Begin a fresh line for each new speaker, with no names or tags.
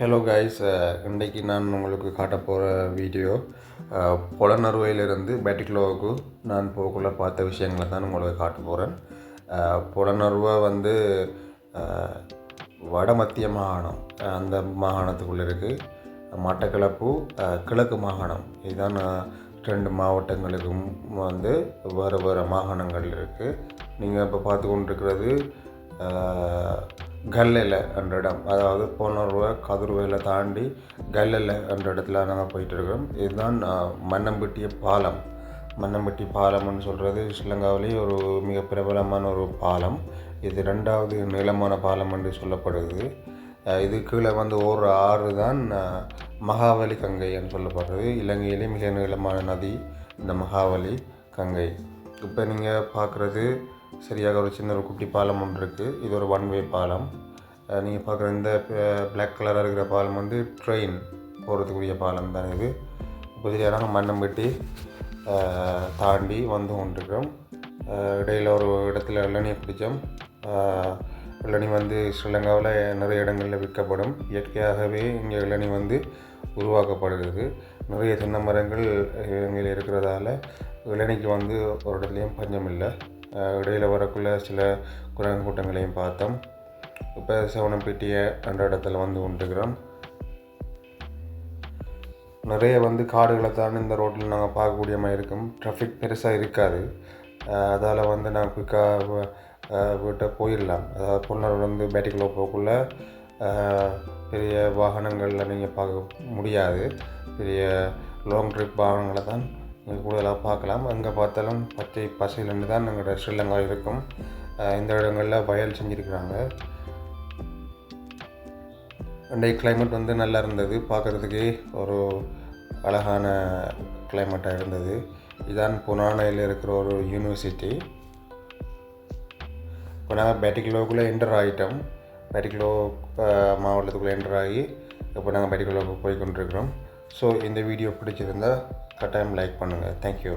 Hello guys, இன்றைக்கி நான் உங்களுக்கு காட்ட போகிற வீடியோ புலனறுவையிலிருந்து பேட்டிக்லோவுக்கு நான் போகக்குள்ள பார்த்த விஷயங்களை தான் உங்களுக்கு காட்ட போகிறேன். புலனறுவை வந்து வடமத்திய மாகாணம், அந்த மாகாணத்துக்குள்ளே இருக்குது. மட்டக்களப்பு கிழக்கு மாகாணம், இதுதான் ரெண்டு மாவட்டங்களுக்கும் வந்து வேறு வேறு மாகாணங்கள் இருக்குது. நீங்கள் இப்போ பார்த்து கொண்டிருக்கிறது கல்லெல்ல என்ற இடம், அதாவது புலனறுவை கதிர்வேலை தாண்டி கல்லெல்ல என்ற இடத்துல நாங்கள் போயிட்டுருக்கோம். இதுதான் மன்னம்பட்டி பாலம்னு சொல்கிறது ஸ்ரீலங்காவிலேயே ஒரு மிக பிரபலமான ஒரு பாலம். இது ரெண்டாவது நீளமான பாலம் என்று சொல்லப்படுது. இது கீழே வந்து ஒரு ஆறு தான் மகாவலி கங்கை என்று சொல்லப்படுறது. இலங்கையிலே மிக நீளமான நதி இந்த மகாவலி கங்கை. இப்போ நீங்கள் பார்க்குறது சரியாக ஒரு சின்ன ஒரு குட்டி பாலம் ஒன்று இருக்குது. இது ஒரு ஒன்வே பாலம். நீங்கள் பார்க்குற இந்த பிளாக் கலராக இருக்கிற பாலம் வந்து ட்ரெயின் போகிறதுக்குரிய பாலம் தான். இது இப்போ சரியாக மன்னம்பட்டி தாண்டி வந்து கொண்டிருக்கிறோம். இடையில் ஒரு இடத்துல இளநியை பிடிச்சோம். இளநி வந்து ஸ்ரீலங்காவில் நிறைய இடங்களில் விற்கப்படும். இயற்கையாகவே இங்கே இளநி வந்து உருவாக்கப்படுகிறது. நிறைய தென்னை மரங்கள் இங்கே இருக்கிறதால இளநிக்கு வந்து ஒரு இடத்துலையும் பஞ்சம் இல்லை. இடையில் வரக்குள்ள சில குரங்கு கூட்டங்களையும் பார்த்தோம். இப்போ செவனம்பேட்டியை என்ற இடத்துல வந்து கொண்டிருக்கிறோம். நிறைய வந்து காடுகளை தான் இந்த ரோட்டில் நாங்கள் பார்க்கக்கூடிய மாதிரி இருக்கும். ட்ராஃபிக் பெருசாக இருக்காது. அதால் வந்து நாங்கள் குயிக்காக வீட்டை போயிடலாம். அதாவது புலனறுவை வந்து பேட்டிக்குள்ளே போகக்குள்ள பெரிய வாகனங்களில் நீங்கள் பார்க்க முடியாது. பெரிய லாங் ட்ரிப் வாகனங்களை தான் நீங்கள் கூடுதலாக பார்க்கலாம். அங்கே பார்த்தாலும் பச்சை பசையிலேருந்து தான் எங்களோட ஸ்ரீலங்கா இருக்கும். இந்த இடங்களில் வயல் செஞ்சுருக்கிறாங்க. அன்றைய கிளைமேட் வந்து நல்லா இருந்தது. பார்க்குறதுக்கே ஒரு அழகான கிளைமேட்டாக இருந்தது. இதுதான் புனானையில் இருக்கிற ஒரு யூனிவர்சிட்டி. இப்போ நாங்கள் பேட்டிக்லோவுக்குள்ளே என்டர் ஆகிட்டோம். பேட்டிக்லோ மாவட்டத்துக்குள்ளே என்டர் ஆகி இப்போ நாங்கள் பேட்டிக்லோவுக்கு போய் கொண்டிருக்கிறோம். ஸோ இந்த வீடியோ பிடிச்சிருந்தால் கட்டாயம் லைக் பண்ணுங்கள். தேங்க்யூ.